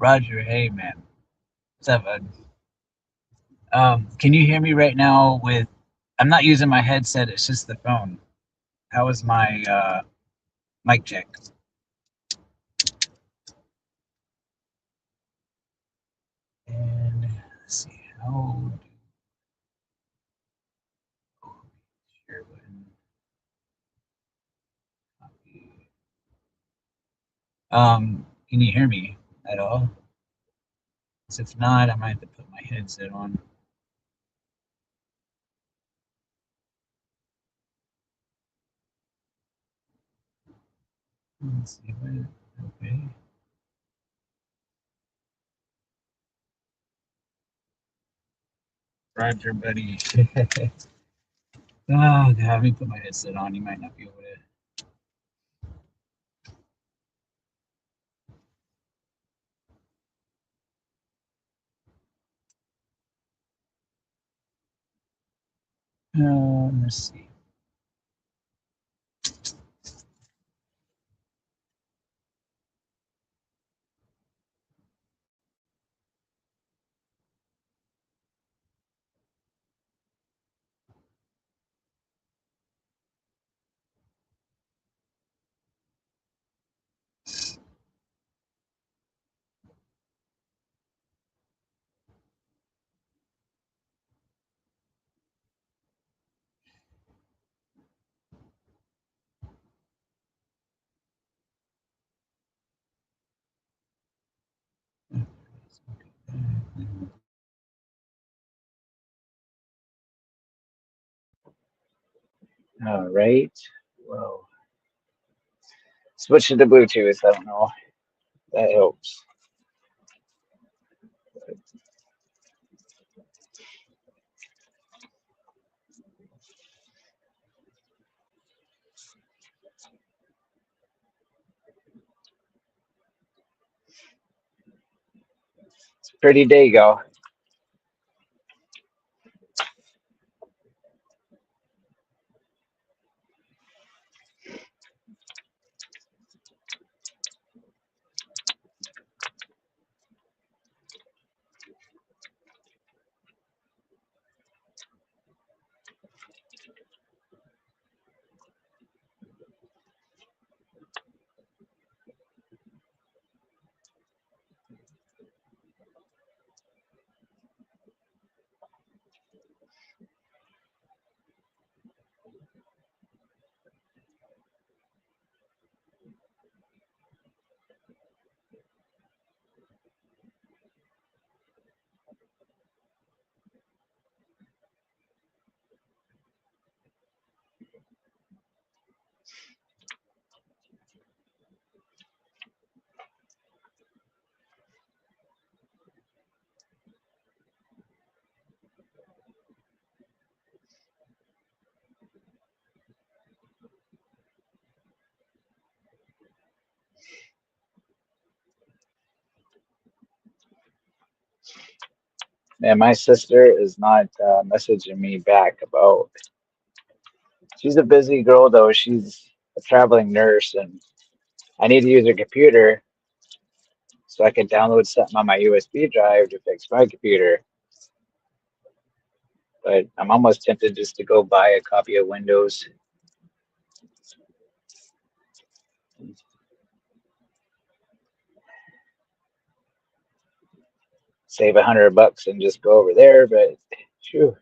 Roger, hey man, what's up, bud? Can you hear me right now? I'm not using my headset; it's just the phone. How is my mic check? And let's see how share button. Copy. Can you hear me at all? 'Cause if not, I might have to put my headset on. Let's see. Okay. Roger, buddy. Oh, God, let me put my headset on. You might not be able to. Let's see. All right. Well, switch to the Bluetooth. I don't know. That helps. Pretty Dago. Man, my sister is not messaging me back about. She's a busy girl though. She's a traveling nurse, and I need to use her computer so I can download something on my USB drive to fix my computer. But I'm almost tempted just to go buy a copy of Windows, save $100 and just go over there. But phew,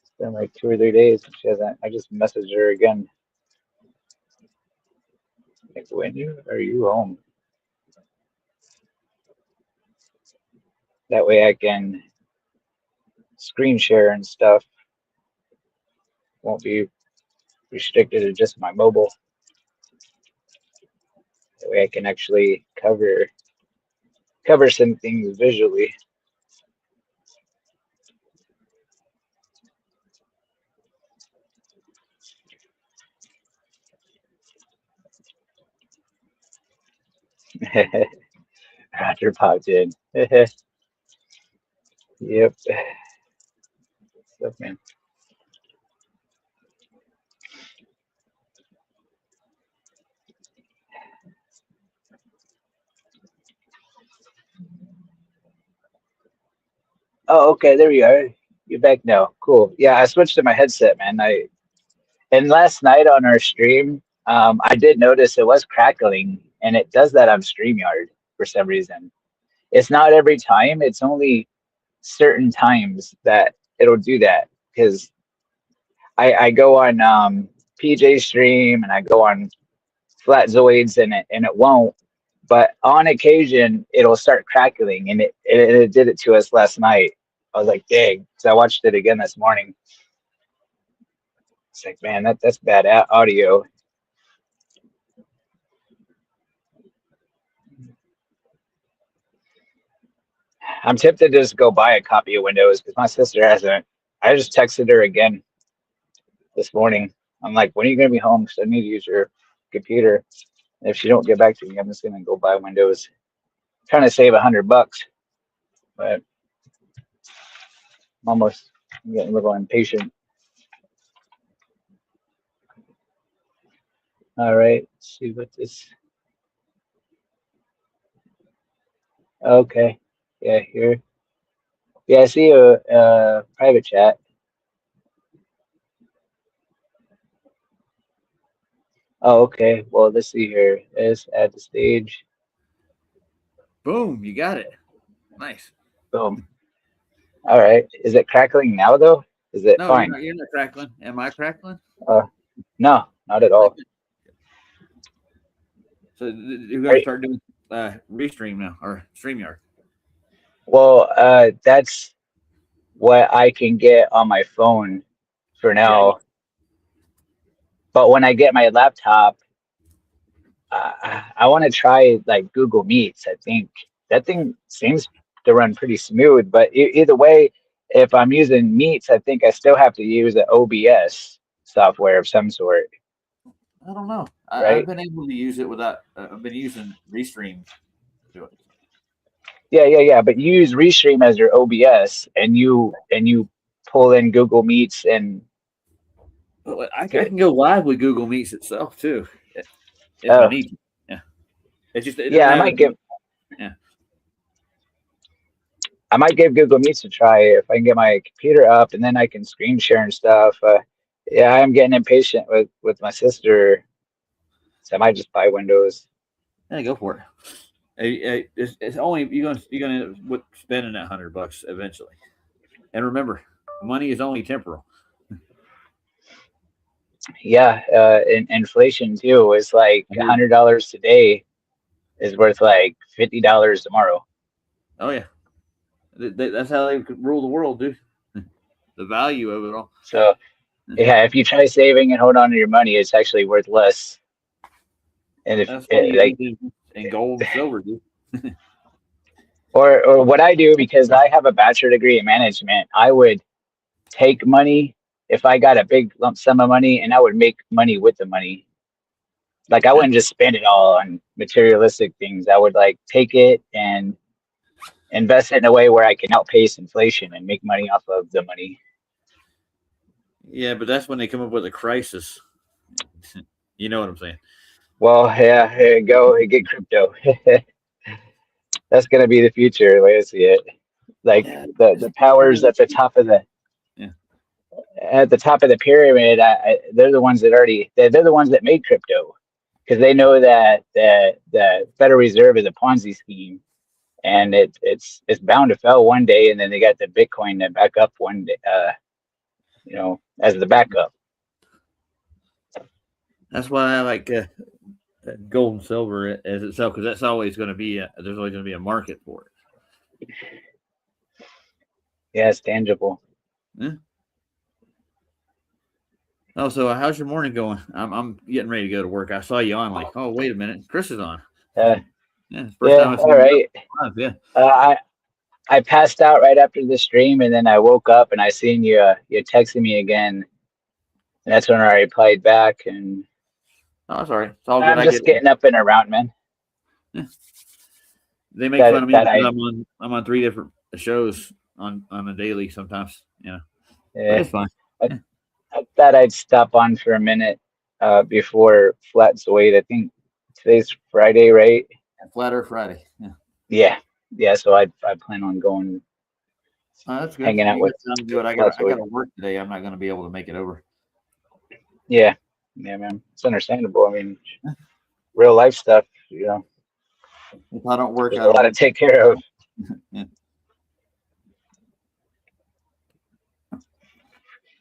it's been like 2 or 3 days and she hasn't. I just messaged her again. Like, when are you home? That way I can screen share and stuff. Won't be restricted to just my mobile. That way I can actually cover some things visually. Roger popped in. Yep. Stuff, man. Oh, okay, there you are. You're back now. Cool. Yeah, I switched to my headset, man. And last night on our stream, I did notice it was crackling, and it does that on StreamYard for some reason. It's not every time, it's only certain times that it'll do that. Because I go on PJ stream and I go on Flatzoids and it won't. But on occasion, it'll start crackling, and it did it to us last night. I was like, dang. So I watched it again this morning. It's like, man, that's bad audio. I'm tempted to just go buy a copy of Windows because my sister hasn't. I just texted her again this morning. I'm like, when are you gonna be home? Because I need to use your computer. And if she don't get back to me, I'm just gonna go buy Windows. I'm trying to save $100, but I'm getting a little impatient. All right, let's see what this. Okay, yeah, here. Yeah, I see a private chat. Oh, okay. Well, let's see here. Let's add the stage. Boom, you got it. Nice. Boom. All right. Is it crackling now though? Is it No, fine? you're not crackling. Am I crackling? Uh, no, not at all. So you're Are gonna you- start doing restream now or StreamYard. well, that's what I can get on my phone for Yeah. now. But when I get my laptop, I want to try like Google Meets. I think that thing seems to run pretty smooth. But either way, if I'm using Meets, I think I still have to use the OBS software of some sort, I don't know. I've right? been able to use it without. I've been using Restream to do it. Yeah. But you use Restream as your OBS, and you pull in Google Meets and Well, I can go live with Google Meets itself too, if I oh need to. Yeah, it doesn't yeah, have a yeah. I might give Google Meets a try if I can get my computer up, and then I can screen share and stuff. Yeah, I'm getting impatient with my sister, so I might just buy Windows. Yeah, go for it. It's only you're gonna end up spending that $100 eventually. And remember, money is only temporal. Yeah, inflation too is like $100 today is worth like $50 tomorrow. Oh yeah, that's how they could rule the world, dude. The value of it all. So yeah, if you try saving and hold on to your money, it's actually worth less. And if That's why you like need to in gold and silver, dude. or what I do because I have a bachelor degree in management, I would take money if I got a big lump sum of money, and I would make money with the money. Like I Yeah. wouldn't just spend it all on materialistic things. I would like take it and invest it in a way where I can outpace inflation and make money off of the money. Yeah, but that's when they come up with a crisis. You know what I'm saying? Well, yeah, here you go. Get crypto. That's gonna be the future, the way I see it. Like Yeah. the powers at the top of Yeah. the pyramid, they're the ones that they're the ones that made crypto because they know that the Federal Reserve is a Ponzi scheme, and it's bound to fail one day, and then they got the Bitcoin to back up one day, as the backup. That's why I like gold and silver as itself because that's always going to be there's always going to be a market for it. Yeah, it's tangible. Yeah. Oh, so how's your morning going? I'm getting ready to go to work. I saw you on like, oh wait a minute, Chris is on. Uh, Yeah, first yeah, time I see all you right. live. Yeah. I passed out right after the stream, and then I woke up and I seen you texting me again, and that's when I replied back. And Oh, sorry. It's all good. I'm I just get getting up and around, man. yeah. They make fun That of me that because I I'm on 3 different shows on a daily sometimes, but yeah, it's fine. I, Yeah. I thought I'd stop on for a minute before Flat's Wait. I think today's Friday, right? Flat Earth Friday. Yeah. Yeah, yeah. So I plan on going That's good. hanging out You with got time to do it. I lots got of. to work today. I'm not going to be able to make it over. Yeah, yeah, man. It's understandable. I mean, real life stuff. If I don't work, There's I a don't lot to eat. take care of. Yeah.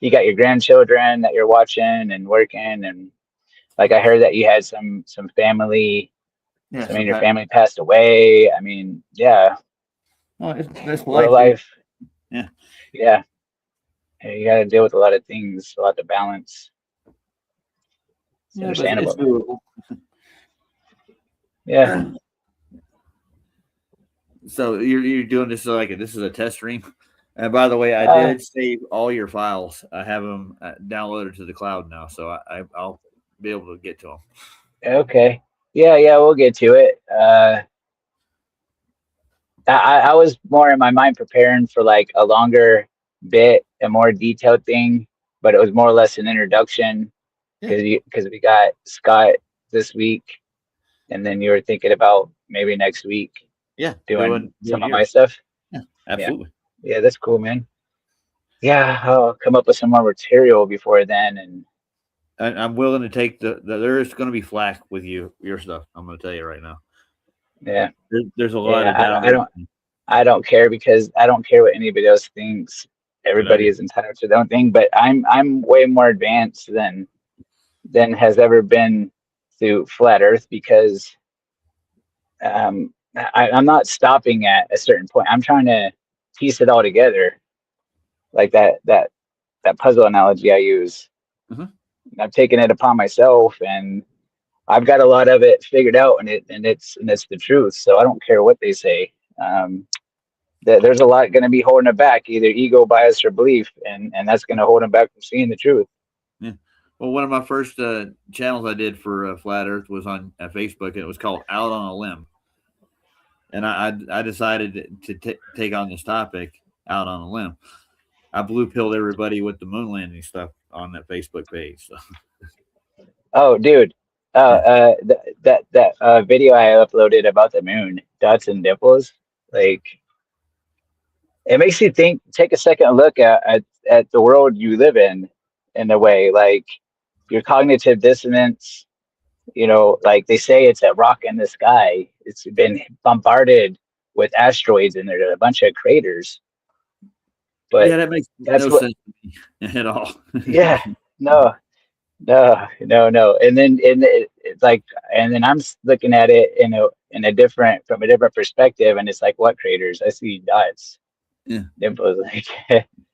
You got your grandchildren that you're watching and working, and like I heard that you had some family. Yeah. Some of your family passed away. I mean, yeah, Oh, it's real life, dude. life. Yeah. Yeah, you got to deal with a lot of things, a lot to balance. It's Yeah, but it's understandable, man. doable. Yeah. So you're doing this like this is a test stream. And by the way, I Uh, did save all your files. I have them downloaded to the cloud now, so I'll be able to get to them. okay. Yeah, yeah, we'll get to it. I was more in my mind preparing for like a longer bit, a more detailed thing, but it was more or less an introduction Yeah. because we got Scott this week, and then you were thinking about maybe next week Yeah, doing some of my yours. stuff. Yeah, Yeah, absolutely. yeah, that's cool, man. Yeah, I'll come up with some more material before then, and I'm willing to take there is going to be flack with your stuff. I'm going to tell you right now. yeah, There's a lot yeah. of doubt. I don't care because I don't care what anybody else thinks. Good idea. Everybody is entitled to their own thing, but I'm way more advanced than has ever been through flat Earth because I'm not stopping at a certain point. I'm trying to piece it all together, like that puzzle analogy I use. Mm-hmm. I've taken it upon myself, and I've got a lot of it figured out, and it's the truth. So I don't care what they say. There's a lot going to be holding it back, either ego, bias, or belief, and that's going to hold them back from seeing the truth. Yeah. Well, one of my first channels I did for Flat Earth was on Facebook, and it was called Out on a Limb. And I decided to take on this topic, Out on a Limb. I blue pilled everybody with the moon landing stuff on that Facebook page. So. Oh, dude, that video I uploaded about the moon, dots and dimples, like it makes you think. Take a second look at the world you live in a way, like your cognitive dissonance. Like they say, it's a rock in the sky. It's been bombarded with asteroids, and there's a bunch of craters. But Yeah, that makes that's no what. sense to me at all. Yeah, no, no. And then it's like, and then looking at it from a different perspective, and it's like, what craters? I see dots. Yeah. Dimples, like,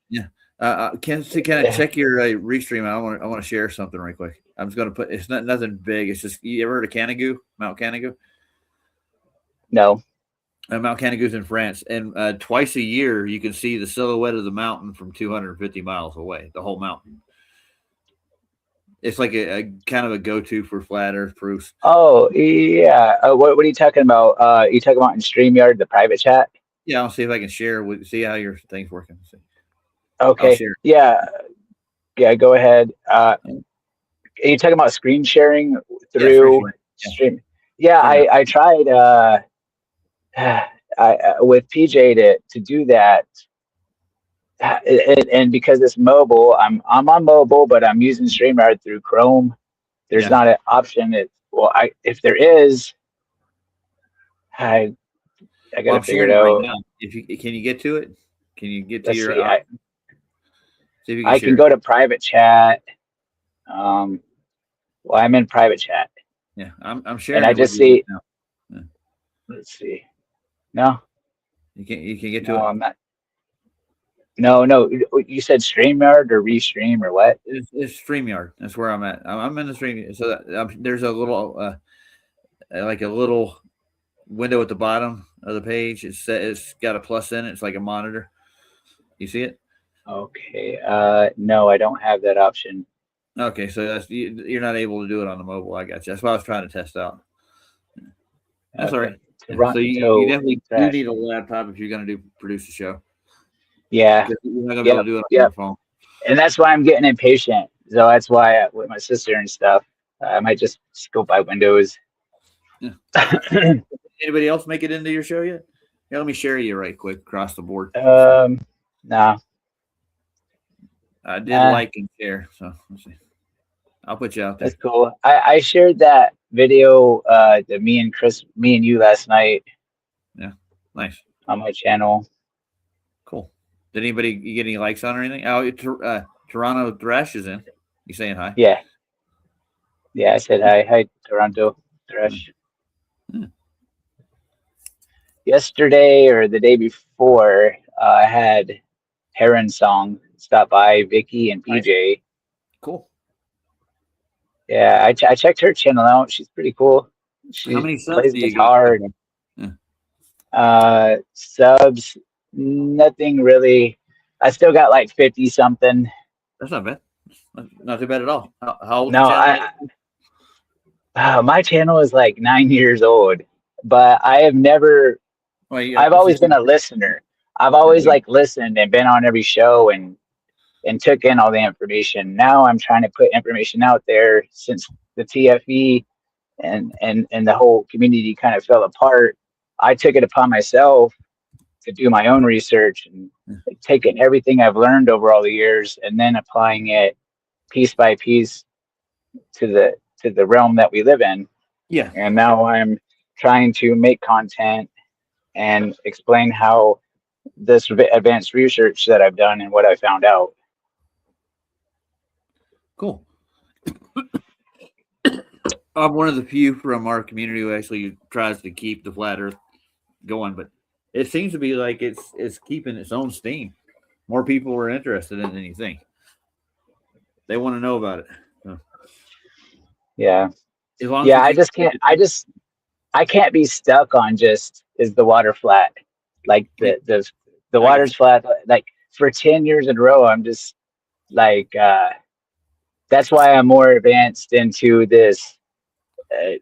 Yeah. Can I check your restream? I want to share something right quick. I'm just going to put. It's not nothing big. It's just you ever heard of Canigou, Mount Canigou? no. Mount Canigou's in France, and twice a year you can see the silhouette of the mountain from 250 miles away. The whole mountain. It's like a kind of a go-to for flat Earth proofs. Oh yeah. What are you talking about? You talking about in StreamYard, the private chat? Yeah, I'll see if I can share. See how your thing's working. See. Okay. Yeah. Yeah. Go ahead. Are you talking about screen sharing through stream? Yeah, I tried with PJ to do that, and because it's mobile, I'm on mobile, but I'm using StreamYard through Chrome. There's not an option. If there is, I gotta figure it out. Right now. Can you get to it? Can you get to Let's your? see. See if you I can go to private chat. Well, I'm in private chat. Yeah, I'm sharing. And I just see. Yeah. Let's see. No. You can get to it. No, I'm not. No. You said StreamYard or Restream or what? It's StreamYard. That's where I'm at. I'm in the Stream. So there's a little, like a little window at the bottom of the page. It's got a plus in it. It's like a monitor. You see it? Okay. No, I don't have that option. Okay, so you're not able to do it on the mobile. I got you. That's what I was trying to test out. That's all right. So you definitely do need a laptop if you're going to produce a show. Yeah. You're not going to be able to do it on your phone. And that's why I'm getting impatient. So that's why with my sister and stuff, I might just go by Windows. Yeah. Anybody else make it into your show yet? Yeah, let me share you right quick across the board. No. I did like and share, so let's see. I'll put you out there. That's cool. I shared that video that me and you last night. Yeah, nice. On my channel. Cool. Did anybody get any likes on or anything? Oh, Toronto Thresh is in. You saying hi? Yeah. Yeah, I said hi. Hi, Toronto Thresh. Yesterday or the day before, I had Heron Song stop by, Vicky and PJ. Cool. Yeah, I checked her channel out. She's pretty cool. She How many subs plays do you guitar. Subs, nothing really. I still got like 50 something. That's not bad. Not too bad at all. How old? No, my channel is like 9 years old, but I have never. Well, I've always been a listener. I've always like listened and been on every show and took in all the information. Now I'm trying to put information out there since the TFE and the whole community kind of fell apart. I took it upon myself to do my own research and taking everything I've learned over all the years and then applying it piece by piece to the realm that we live in. Yeah. And now I'm trying to make content and explain how this advanced research that I've done and what I found out. Cool. I'm one of the few from our community who actually tries to keep the flat Earth going, but it seems to be like it's keeping its own steam. More people are interested in it than you think. They want to know about it. So. Yeah. As long yeah, I can't be stuck on just is the water flat. Like the water's flat. Like for 10 years in a row, I'm just like that's why I'm more advanced into this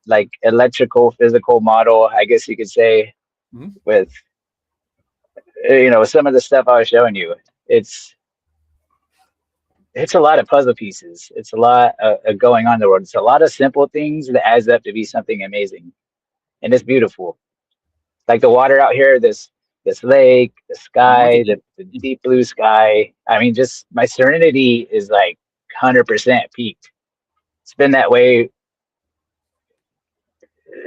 like electrical physical model, I guess you could say, with some of the stuff I was showing you. It's a lot of puzzle pieces. It's a lot going on in the world. It's a lot of simple things that adds up to be something amazing, and it's beautiful. Like the water out here, this lake, the sky, the deep blue sky. I mean, just my serenity is like 100% peaked. It's been that way.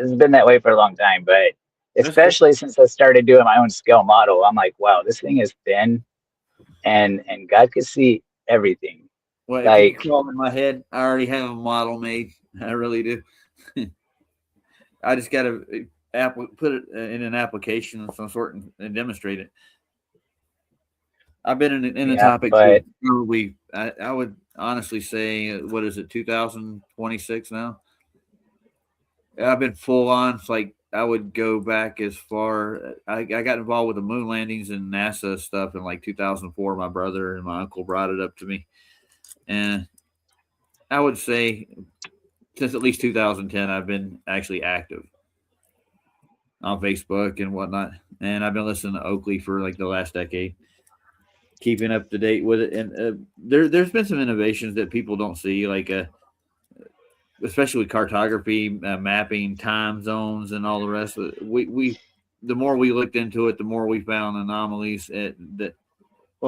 It's been that way for a long time, but especially since I started doing my own scale model, I'm like, wow, this thing is thin, and God can see everything. Well, like, if you crawl in my head, I already have a model made. I really do. I just got to put it in an application of some sort and demonstrate it. I've been in the topic for probably, I would honestly say, what is it, 2026 now? I've been full on. It's like I would go back as far. I got involved with the moon landings and NASA stuff in like 2004. My brother and my uncle brought it up to me. And I would say since at least 2010, I've been actually active on Facebook and whatnot. And I've been listening to Oakley for like the last decade, keeping up to date with it. And there's been some innovations that people don't see, like especially with cartography, mapping, time zones, and all the rest of it. The more we looked into it, the more we found anomalies that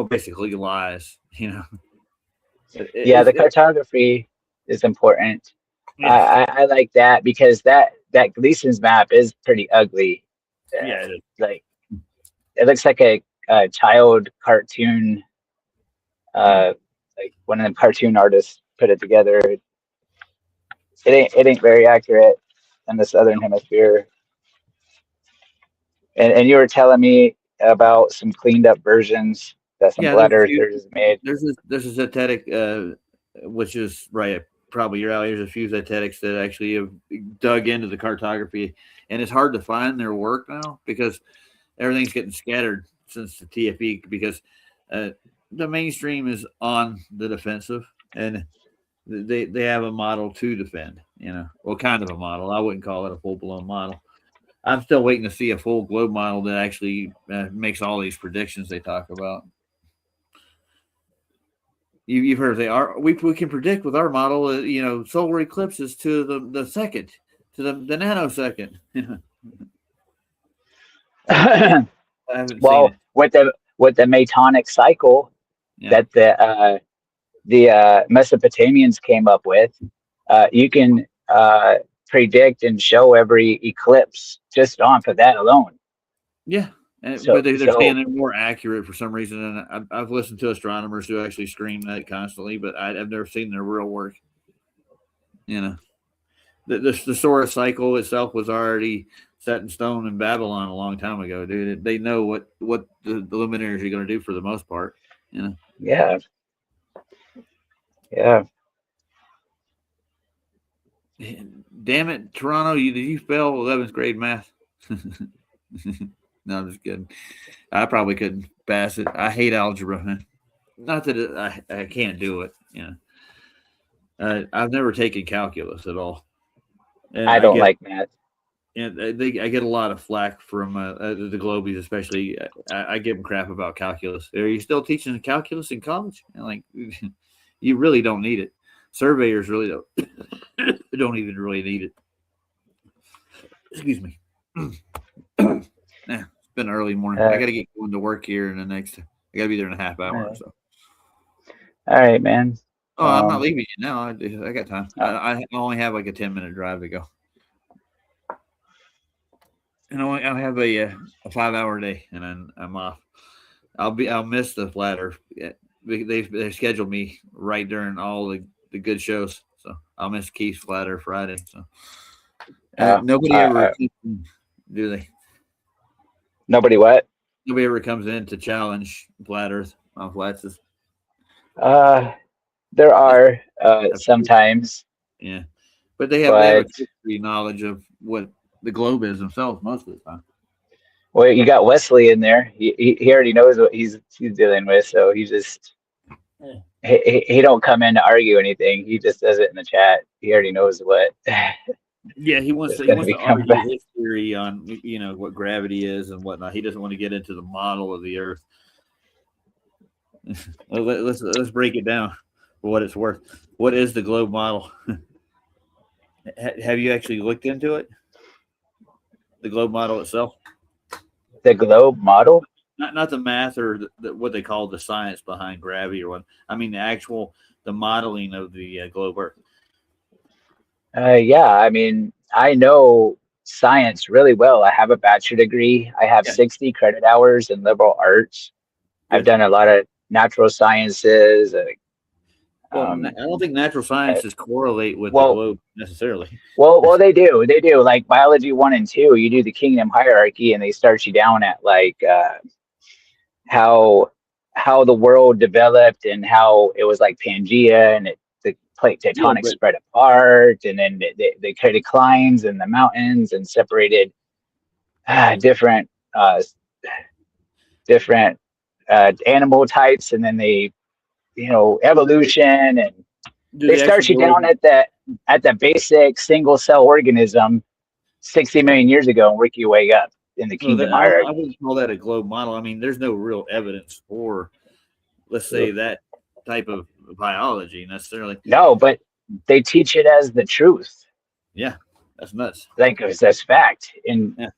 basically lies, The cartography is important. Yeah. I like that because that Gleason's map is pretty ugly. Yeah, it is. Like it looks like a child cartoon. Like one of them cartoon artists put it together. It ain't very accurate in the southern hemisphere. And you were telling me about some cleaned up versions that some flat earthers made. There's a zetetic, which is right probably your alley. There's a few zetetics that actually have dug into the cartography, and it's hard to find their work now because everything's getting scattered since the TFE. Because the mainstream is on the defensive, and they have a model to defend. Kind of a model. I wouldn't call it a full blown model. I'm still waiting to see a full globe model that actually makes all these predictions they talk about. You've heard we can predict with our model, solar eclipses to the second, to the nanosecond. Well, with with the Metonic cycle Yeah. that the Mesopotamians came up with, you can predict and show every eclipse just off of that alone. Yeah. So But they're saying so they're more accurate for some reason. And I've listened to astronomers who actually scream that constantly, but I've never seen their real work. You know, the solar cycle itself was already set in stone in Babylon a long time ago, dude. They know what the luminaries are going to do for the most part. You know. yeah, yeah. Damn it, Toronto! Did you fail 11th grade math? No, I'm just kidding. I probably couldn't pass it. I hate algebra. Man. Not that I can't do it. You know, I've never taken calculus at all, and I don't like math. I get a lot of flack from the Globies, especially. I give them crap about calculus. Are you still teaching calculus in college? And like, you really don't need it. Surveyors really don't even really need it. Excuse me. It's been early morning. I got to get going to work here in the next. I got to be there in a half hour. So. All right, man. Oh, I'm not leaving you now. I got time. I only have like a 10-minute drive to go. And I'll have a 5-hour day, and then I'm off. I'll miss the flat Earth. They scheduled me right during all the good shows, so I'll miss Keith's Flat Earth Friday. So nobody ever do they? Nobody what? Nobody ever comes in to challenge Flat Earth on Flat's. There are sometimes. Yeah, but they have a history knowledge of what the globe is themselves most of the time. Well, you got Wesley in there. He already knows what he's dealing with, so he just he don't come in to argue anything. He just does it in the chat. He already knows what. Yeah, he wants to argue his theory on what gravity is and whatnot. He doesn't want to get into the model of the Earth. Let's break it down for what it's worth. What is the globe model? Have you actually looked into it? The globe model itself. The globe model? Not the math or what they call the science behind gravity or what. I mean the modeling of the globe Earth. Yeah, I mean, I know science really well. I have a bachelor degree. I have 60 credit hours in liberal arts. Good. I've done a lot of natural sciences. Well, I don't think natural sciences correlate with the globe necessarily. Well, they do. They do. Like biology 1 and 2, you do the kingdom hierarchy, and they start you down at like how the world developed and how it was like Pangea, and the plate tectonic spread apart, and then they created declines in the mountains and separated different animal types, and then they evolution, and they start you down at the basic single cell organism 60 million years ago and work your way up in the kingdom hierarchy. I wouldn't call that a globe model. I mean, there's no real evidence for, let's say, that type of biology necessarily. No, but they teach it as the truth. Yeah, that's nuts. Like that's fact. Yeah,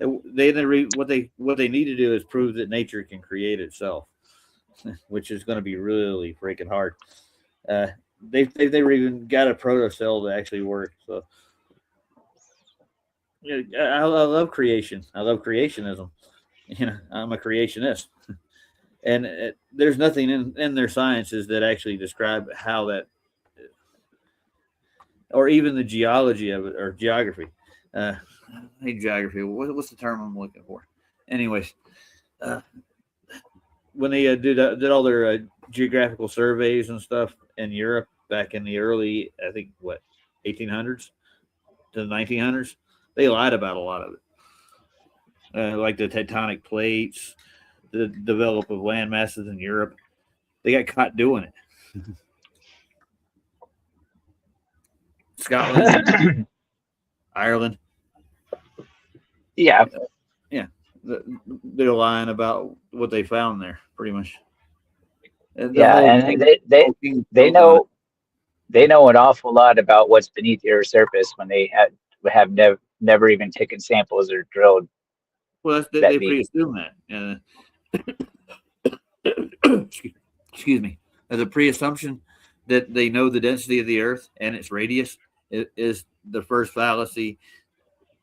what they need to do is prove that nature can create itself, which is going to be really freaking hard. They've even got a protocell to actually work. So, I love creation. I love creationism. I'm a creationist, and there's nothing in their sciences that actually describe how that, or even the geology of it or geography. Geography. What's the term I'm looking for? Anyways, when they did all their geographical surveys and stuff in Europe back in the early, I think 1800s to the 1900s, they lied about a lot of it, like the tectonic plates, the development of land masses in Europe. They got caught doing it. Scotland, Ireland. Yeah. They're lying about what they found there, pretty much. And they know an awful lot about what's beneath the Earth's surface when they have never even taken samples or drilled Well, that they deep. pre-assume that. Excuse me. As a pre-assumption that they know the density of the Earth and its radius is the first fallacy,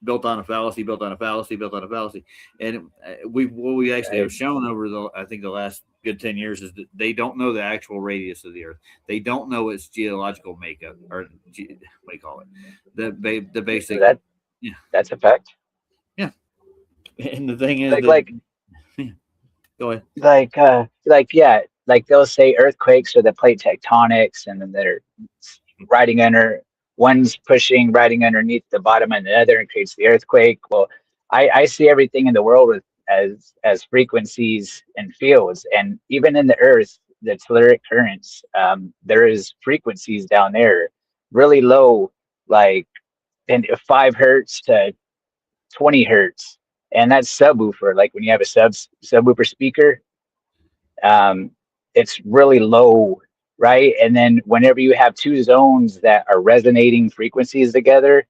built on a fallacy, built on a fallacy, built on a fallacy. And what we actually have shown over I think the last good 10 years is that they don't know the actual radius of the Earth. They don't know its geological makeup, or what do you call it? The basic. Yeah. That's a fact. Yeah. And the thing is go ahead. Like they'll say earthquakes or the plate tectonics, and then they're riding under, one's pushing, riding underneath the bottom of the other, and creates the earthquake. Well, I see everything in the world with as frequencies and fields, and even in the Earth, the telluric currents, there is frequencies down there, really low, like in 5 hertz to 20 hertz, and that's subwoofer. Like when you have a subwoofer speaker, it's really low, right? And then whenever you have two zones that are resonating frequencies together,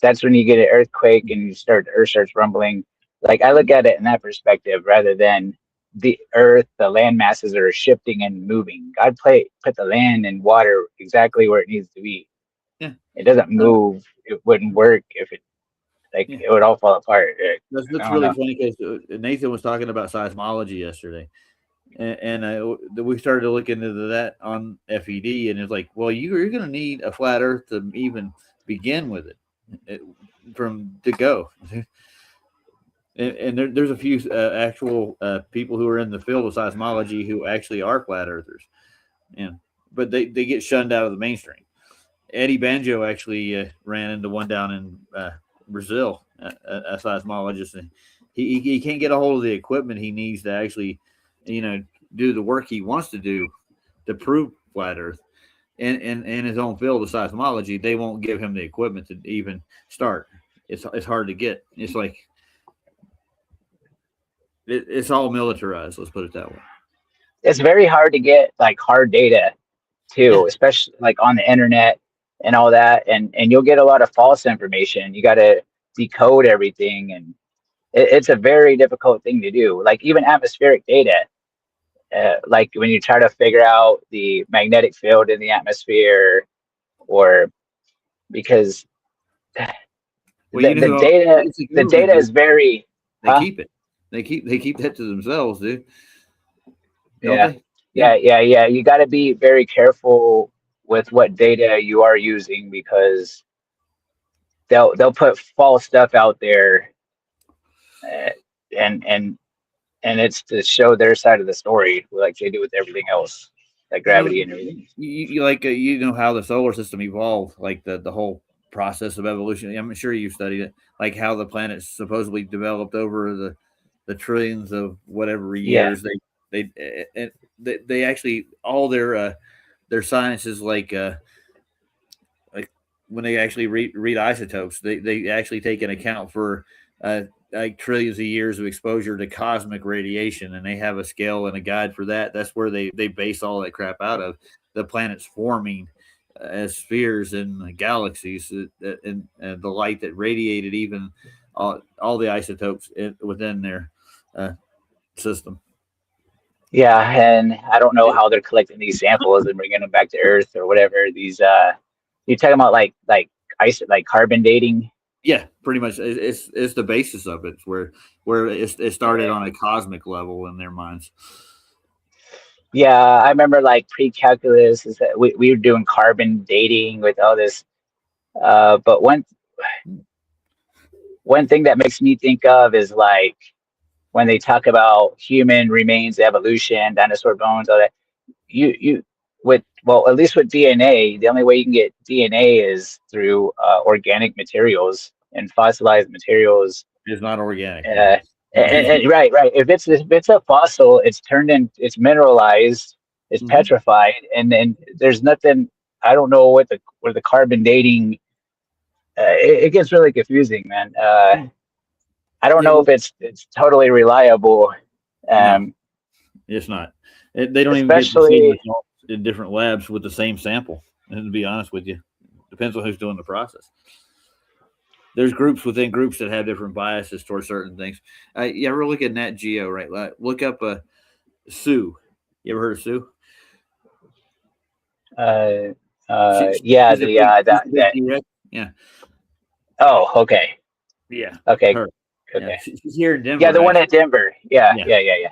that's when you get an earthquake and the earth starts rumbling. Like I look at it in that perspective rather than the earth, the land masses are shifting and moving. God put the land and water exactly where it needs to be. Yeah. It doesn't move. It wouldn't work if it it would all fall apart. That's really funny because Nathan was talking about seismology yesterday. And we started to look into that on FED, and it's like, well, you're going to need a flat Earth to even begin with it to go. And there's a few actual people who are in the field of seismology who actually are flat earthers, but they get shunned out of the mainstream. Eddie Banjo actually ran into one down in Brazil, a seismologist, and he can't get a hold of the equipment he needs to actually do the work he wants to do to prove flat Earth. In his own field of seismology, they won't give him the equipment to even start. It's hard to get. It's like it's all militarized. Let's put it that way. It's very hard to get like hard data too, especially like on the internet and all that. And you'll get a lot of false information. You got to decode everything, and it's a very difficult thing to do. Like even atmospheric data, like when you try to figure out the magnetic field in the atmosphere, or because the data is very. They keep it. They keep that to themselves, dude. Yeah. You got to be very careful with what data you are using, because they'll put false stuff out there, and it's to show their side of the story, like they do with everything else, like gravity and everything. You know how the solar system evolved, like the whole process of evolution. I'm sure you've studied it, like how the planets supposedly developed over the trillions of whatever years. They actually, all their sciences, like when they actually read isotopes, they actually take an account for like trillions of years of exposure to cosmic radiation, and they have a scale and a guide for that. That's where they base all that crap out of, the planets forming as spheres in galaxies, and the light that radiated even all the isotopes within their system. Yeah, and I don't know how they're collecting these samples and bringing them back to Earth or whatever. These you're talking about like carbon dating. Yeah, pretty much. It's the basis of it, where it started on a cosmic level in their minds. Yeah, I remember like pre-calculus is that we were doing carbon dating with all this. But one thing that makes me think of is like when they talk about human remains, evolution, dinosaur bones, all that. At least with DNA, the only way you can get DNA is through organic materials, and fossilized materials is not organic. And right. If it's a fossil, it's mineralized, it's petrified, and then there's nothing. I don't know what the carbon dating. It gets really confusing, man. I don't know if it's totally reliable. No, it's not. They don't even get the same results in different labs with the same sample. And to be honest with you, depends on who's doing the process. there's groups within groups that have different biases towards certain things. Yeah, we're looking at Nat Geo, right? Look up Sue. You ever heard of Sue? Uh, She, yeah, she's a big, she's that a big T-Rex. Yeah, Oh, okay, yeah, okay, her. Yeah, okay. she's here in Yeah, Denver, the one actually. at Denver. Yeah, Yeah, yeah, yeah,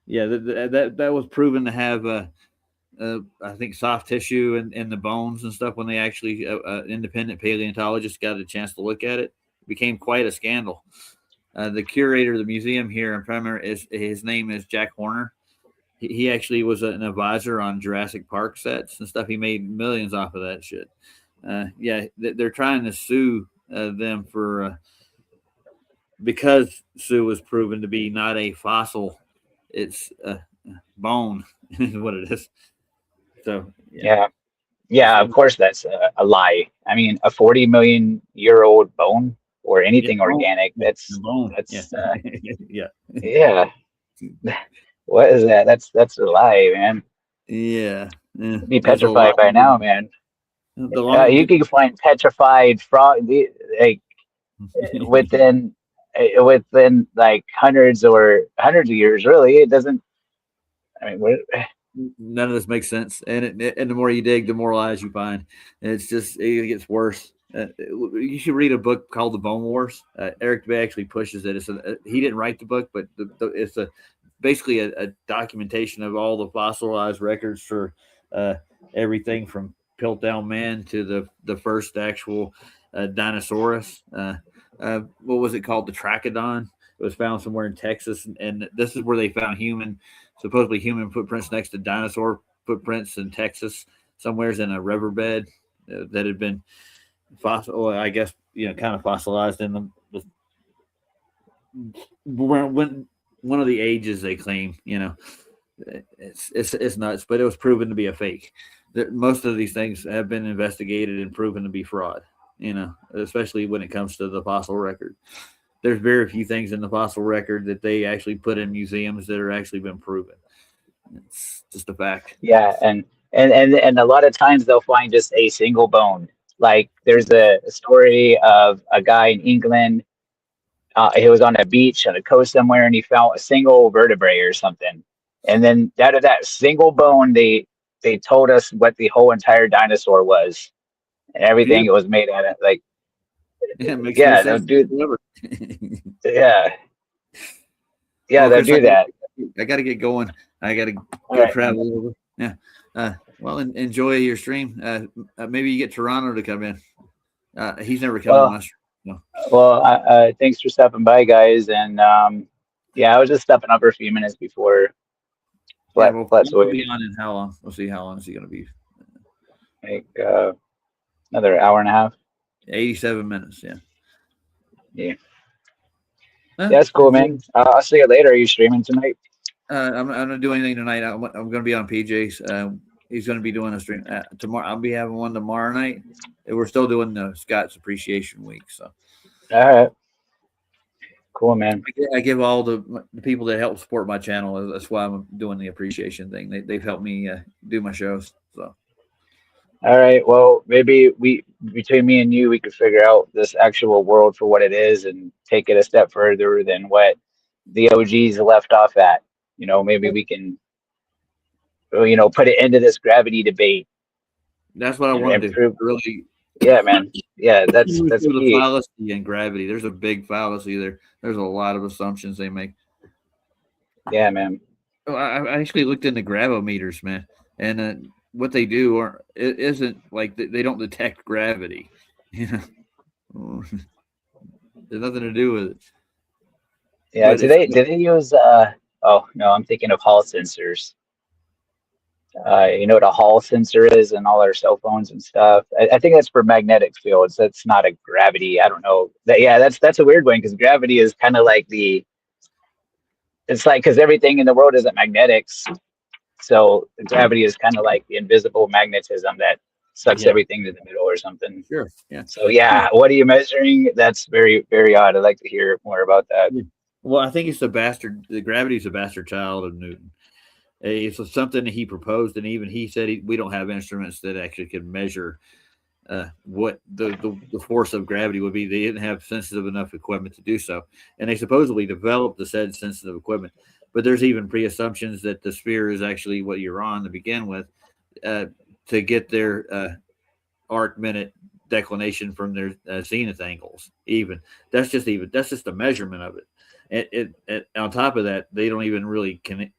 yeah. yeah. That was proven to have I think soft tissue in the bones and stuff when they actually independent paleontologists got a chance to look at it. It became quite a scandal. The curator of the museum here in Premier is his name is Jack Horner. He actually was an advisor on Jurassic Park sets and stuff. He made millions off of that shit. Yeah, they're trying to sue them for because Sue was proven to be not a fossil; it's a bone, is what it is. So yeah, Yeah, yeah. Of so, course, that's a lie. I mean, a 40 million-year-old bone or yeah, anything bone, organic. yeah, the bone, yeah, That's yeah, yeah. What is that? That's a lie, man. yeah, yeah. Be There's a petrified lot by more. now, man. The longer You can find petrified frog like within within like hundreds of years. Really, it doesn't. I mean, what, none of this makes sense, and the more you dig, the more lies you find. And it's just it gets worse. You should read a book called The Bone Wars. Eric Bay actually pushes it. He didn't write the book, but it's basically a documentation of all the fossilized records for everything from Piltdown Man to the first actual Dinosaurus. What was it called? The Trachodon. It was found somewhere in Texas, and this is where they found supposedly human footprints next to dinosaur footprints in Texas, somewheres in a riverbed that had been fossil. Well, I guess kind of fossilized in when one of the ages they claim. It's nuts, but it was proven to be a fake. Most of these things have been investigated and proven to be fraud. Especially when it comes to the fossil record. There's very few things in the fossil record that they actually put in museums that are actually been proven. It's just a fact. yeah, and a lot of times they'll find just a single bone. Like there's a story of a guy in England. He was on a beach on a coast somewhere, and he found a single vertebrae or something. And then out of that single bone, they told us what the whole entire dinosaur was and everything it Beautiful. was made out of. Like, Yeah, it makes more yeah, they'll sense do. than ever. Yeah, yeah, Well, they'll Chris, do that. I got to get going. I got to All go right, man. travel over. Yeah. Well, enjoy your stream. Maybe you get Toronto to come in. He's never come on Well, my stream. No. thanks for stopping by, guys. And yeah, I was just stepping up for a few minutes before Yeah, flat well, flat we'll sway. be on in how long? We'll see how long is he going to be. Like another hour and a half. 87 minutes. Yeah. Yeah, Huh? that's cool, man. I'll see you later. Are you streaming tonight? I'm not doing anything tonight. I'm going to be on PJ's. He's going to be doing a stream tomorrow. I'll be having one tomorrow night. We're still doing the Scott's Appreciation Week. So All right, cool, man. I give all the people that help support my channel. That's why I'm doing the appreciation thing. They've helped me do my shows. So All right. Well, maybe we between me and you, we could figure out this actual world for what it is and take it a step further than what the OGs left off at. Maybe we can, put it into this gravity debate that's what I and want to do. improve. Really, Yeah, man. Yeah, that's the key. fallacy and gravity. There's a big fallacy there. There's a lot of assumptions they make. Yeah, man. Oh, I actually looked into gravimeters, man, and what they do it isn't like they don't detect gravity. There's nothing to do with it. Yeah. But Do it's they use? Oh no, I'm thinking of Hall sensors. You know what a Hall sensor is in all our cell phones and stuff. I think that's for magnetic fields. That's not a gravity. I don't know. Yeah, that's a weird one because gravity is kind of like it's like because everything in the world isn't magnetics. So gravity is kind of like the invisible magnetism that sucks yeah, everything to the middle or something. sure, yeah. So yeah, what are you measuring? That's very, very odd. I'd like to hear more about that. Well, I think it's the bastard. The gravity is a bastard child of Newton. It's something that he proposed, and even he said we don't have instruments that actually can measure what the force of gravity would be. They didn't have sensitive enough equipment to do so, and they supposedly developed the said sensitive equipment. But there's even pre-assumptions that the sphere is actually what you're on to begin with, uh, to get their arc minute declination from their zenith angles. Even that's just a measurement of it. On top of that, they don't even really can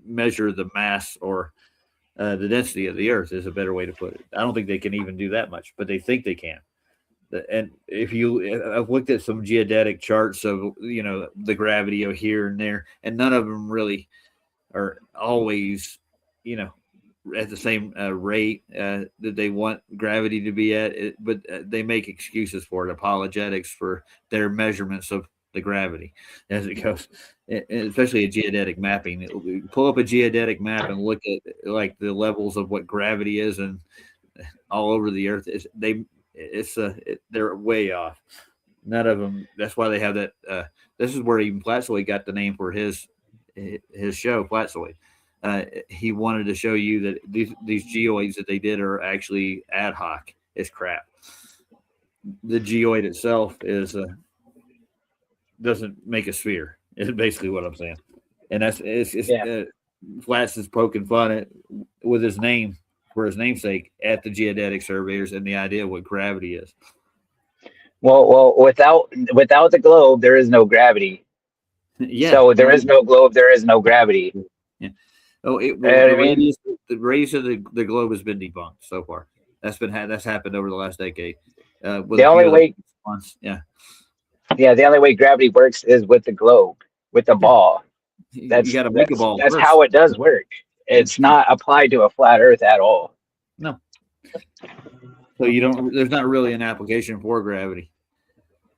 measure the mass or the density of the Earth is a better way to put it. I don't think they can even do that much, but they think they can. And I've looked at some geodetic charts of the gravity of here and there, and none of them really are always at the same rate that they want gravity to be at. But they make excuses for it, apologetics for their measurements of the gravity as it goes, especially a geodetic mapping. Pull up a geodetic map and look at like the levels of what gravity is, and all over the Earth. They're way off. None of them. That's why they have that. This is where even Platzoid got the name for his show, Platzoid. He wanted to show you that these geoids that they did are actually ad hoc. It's crap. The geoid itself doesn't make a sphere. Is basically what I'm saying, and Flats is poking fun with his name for his namesake at the geodetic surveyors and the idea of what gravity is. Well, without the globe, there is no gravity. Yeah. So there is no globe. There is no gravity. Yeah. Oh, the radius of the globe has been debunked so far. That's happened over the last decade. The only way, the only way gravity works is with the globe, with the ball. You got to make a ball. That's how it does work. It's not applied to a flat Earth at all. No. So there's not really an application for gravity.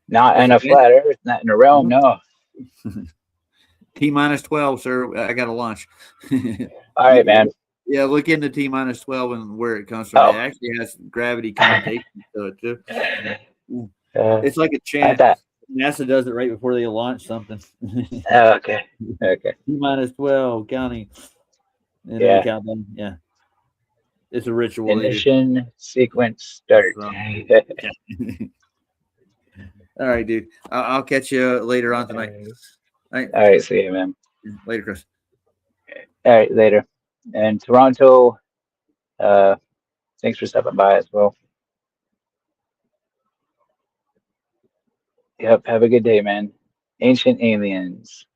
Not in a flat Earth, not in a realm, no. T-12, sir. I got to launch. All right, man. Yeah, look into T-12 and where it comes from. It actually has gravity connotation to it too. It's like a chant. NASA does it right before they launch something. Okay. T-12 counting. And countdown. Yeah. It's a ritual. Ignition sequence start. All right, dude. I'll catch you later on tonight. All right. See you, man. Later, Chris. All right, later. And Toronto, thanks for stopping by as well. Yep, have a good day, man. Ancient Aliens.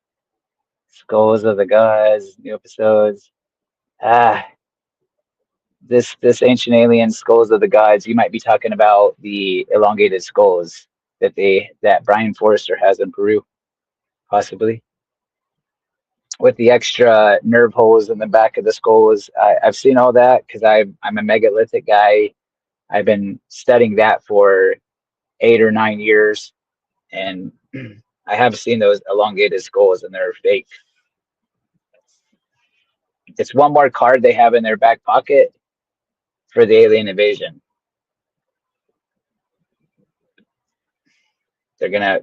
Skulls of the Gods, new episodes. This Ancient Alien Skulls of the Gods, you might be talking about the elongated skulls that Brian Forrester has in Peru, possibly. With the extra nerve holes in the back of the skulls. I've seen all that because I'm a megalithic guy. I've been studying that for 8 or 9 years, and I have seen those elongated skulls, and they're fake. It's one more card they have in their back pocket for the alien invasion. They're gonna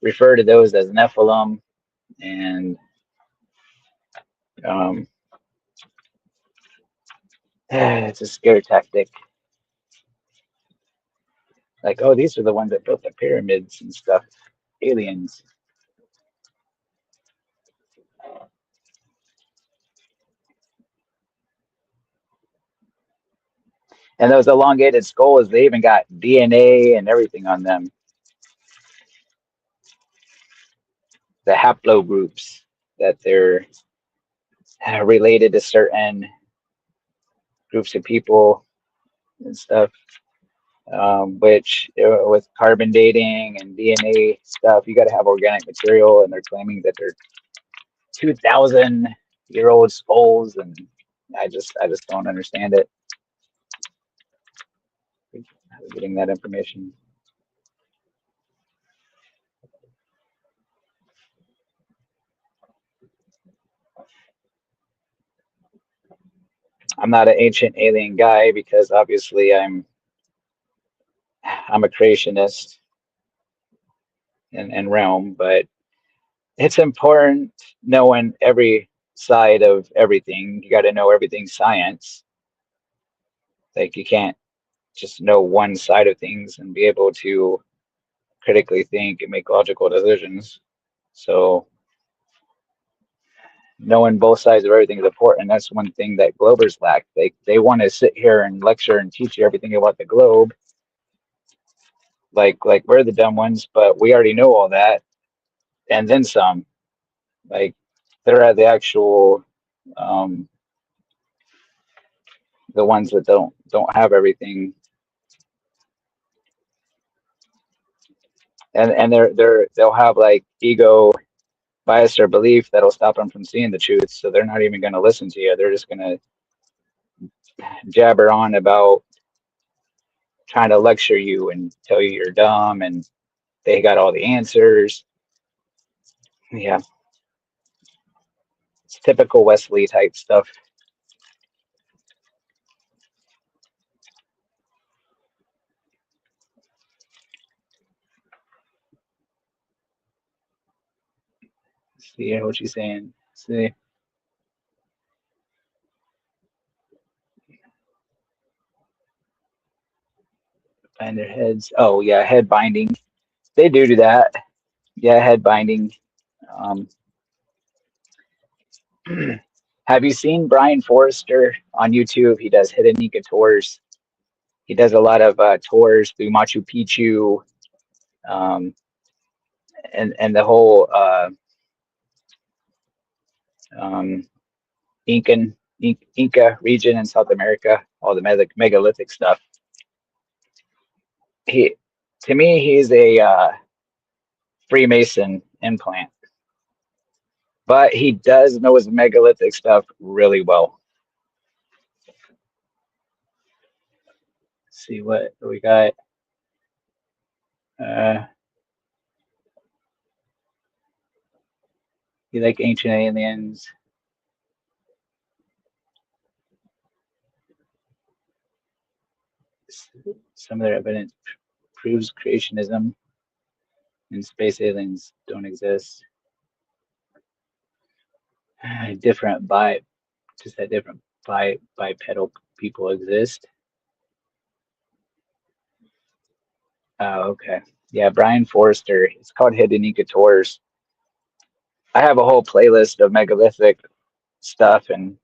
refer to those as Nephilim, and it's a scare tactic. Like, oh, these are the ones that built the pyramids and stuff. Aliens. And those elongated skulls, they even got DNA and everything on them. The haplogroups that they're related to certain groups of people and stuff. Which with carbon dating and DNA stuff, you got to have organic material, and they're claiming that they're 2,000-year-old skulls, and I just don't understand it. Getting that information. I'm not an ancient alien guy because obviously I'm a creationist and realm, but it's important knowing every side of everything. You got to know everything science. Like, you can't just know one side of things and be able to critically think and make logical decisions. So knowing both sides of everything is important. That's one thing that Globers lack. They want to sit here and lecture and teach you everything about the globe, like we're the dumb ones, but we already know all that and then some. Like they're at the actual um, the ones that don't have everything, and they'll have like ego bias or belief that'll stop them from seeing the truth. So they're not even going to listen to you. They're just going to jabber on about trying to lecture you and tell you you're dumb and they got all the answers. Yeah, it's typical Wesley type stuff. See what she's saying. See, bind their heads. Oh yeah, head binding. They do that. Yeah, head binding. Um, have you seen Brian Forrester on YouTube? He does Hidden Nika tours. He does a lot of tours through Machu Picchu, um, and the whole um, Inca region in South America, all the megalithic stuff. He, to me, he's a Freemason implant, but he does know his megalithic stuff really well. Let's see what we got. You like ancient aliens? Some of their evidence proves creationism and space aliens don't exist. Different bi, just that different bipedal people exist. Oh, okay. Yeah, Brian Forrester. It's called Hidden Nika Tours. I have a whole playlist of megalithic stuff, and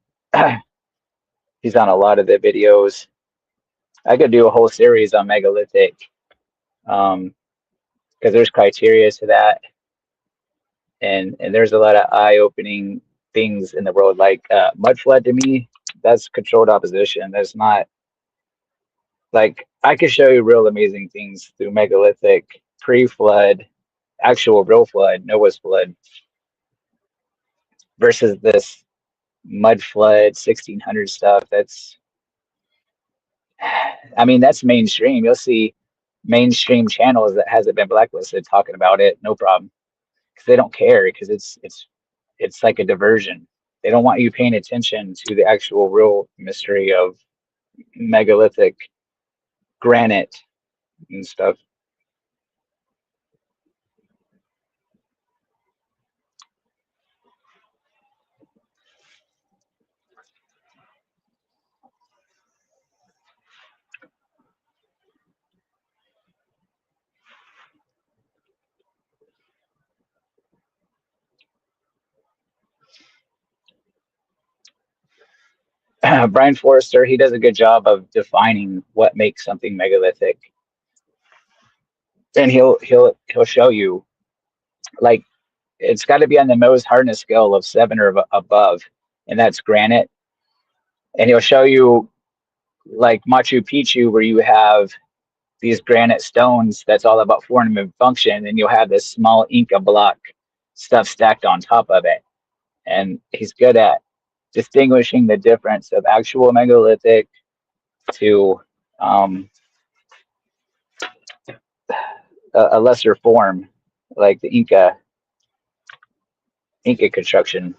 he's on a lot of the videos. I could do a whole series on megalithic, because there's criteria to that, and there's a lot of eye-opening things in the world. Like mud flood to me, that's controlled opposition. That's not like I could show you real amazing things through megalithic, pre-flood, actual real flood, Noah's flood, versus this mud flood 1600 stuff. That's, I mean, that's mainstream. You'll see mainstream channels that hasn't been blacklisted talking about it, no problem, because they don't care, because it's like a diversion. They don't want you paying attention to the actual real mystery of megalithic granite and stuff. Brian Forrester, he does a good job of defining what makes something megalithic, and he'll show you, like, it's got to be on the Mohs hardness scale of 7 or above, and that's granite. And he'll show you like Machu Picchu, where you have these granite stones that's all about form and function, and you'll have this small Inca block stuff stacked on top of it. And he's good at distinguishing the difference of actual megalithic to a lesser form, like the Inca construction.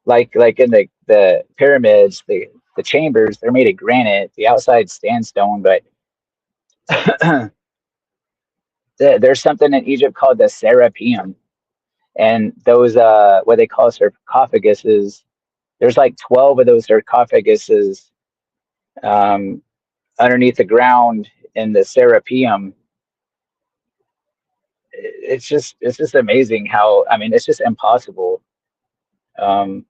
Like in the pyramids, the chambers, they're made of granite, the outside sandstone, but There's something in Egypt called the serapeum, and those what they call sarcophaguses. There's like 12 of those sarcophaguses um, underneath the ground in the serapeum. It's just amazing how, I mean, it's just impossible um,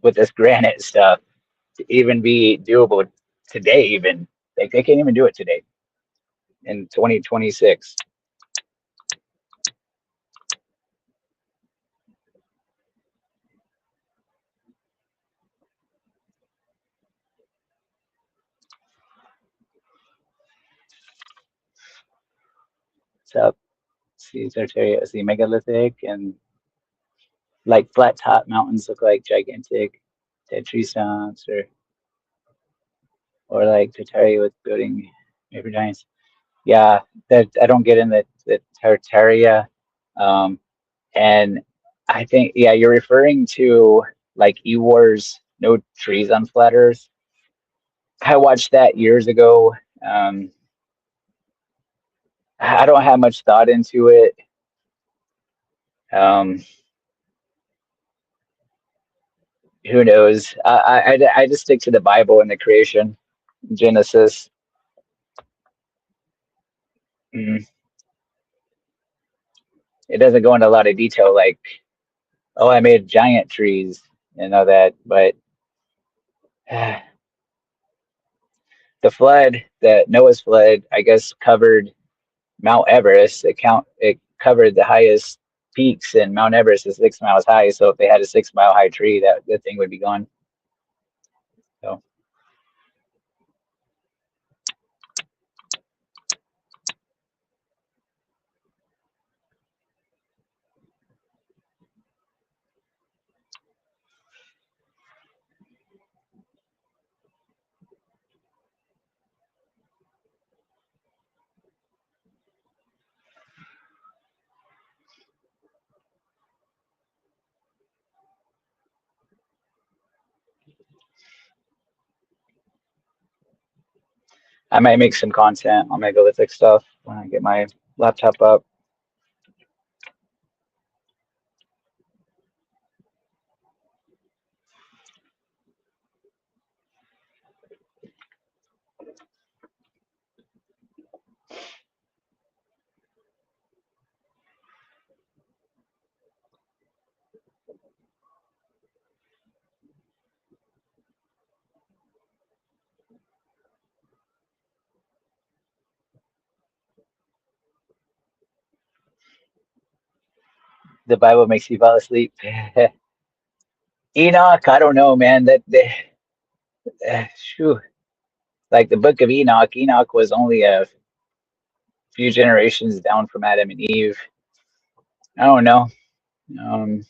with this granite stuff to even be doable today. Even like they can't even do it today in 2026. So Caesarteria is the megalithic, and like flat top mountains look like gigantic dead tree stumps, or like Tartaria with building maybe giants. Yeah, that I don't get in the Tartaria. Um, and I think, yeah, you're referring to like Ewar's No Trees on Flat Earth. I watched that years ago. Um, I don't have much thought into it. Um, who knows? I just stick to the Bible and the creation, Genesis. Mm, it doesn't go into a lot of detail, like, oh, I made giant trees and all that, but the flood, the Noah's flood, I guess covered Mount Everest. It covered the highest peaks, and Mount Everest is 6 miles high. So if they had a 6 mile high tree, that the thing would be gone. So I might make some content on megalithic stuff when I get my laptop up. The Bible makes you fall asleep. Enoch, I don't know, man. Phew, like the Book of Enoch. Enoch was only a few generations down from Adam and Eve. I don't know. Um,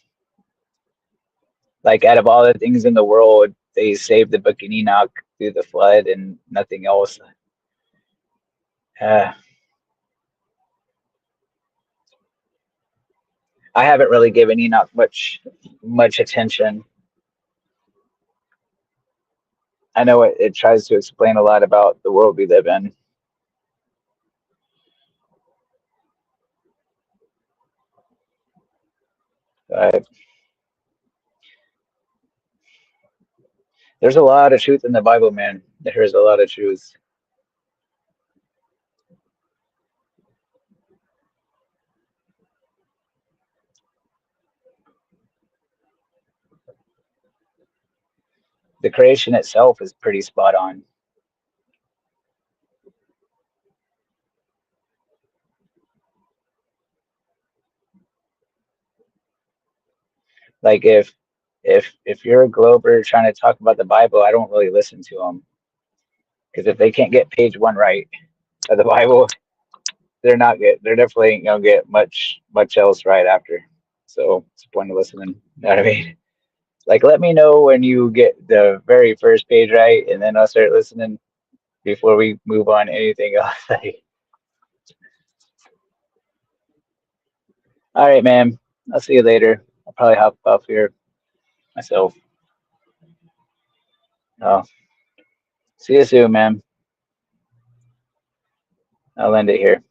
like out of all the things in the world, they saved the Book of Enoch through the flood and nothing else. Uh, I haven't really given Enoch much attention. I know it tries to explain a lot about the world we live in. But there's a lot of truth in the Bible, man. There's a lot of truth. The creation itself is pretty spot on. Like if you're a Glober trying to talk about the Bible, I don't really listen to them, because if they can't get page one right of the Bible, they're not get. They're definitely ain't gonna get much else right after. So it's the point of listening. You know what I mean? Like, let me know when you get the very first page right, and then I'll start listening before we move on to anything else. Like, all right, man. I'll see you later. I'll probably hop off here myself. Oh, see you soon, man. I'll end it here.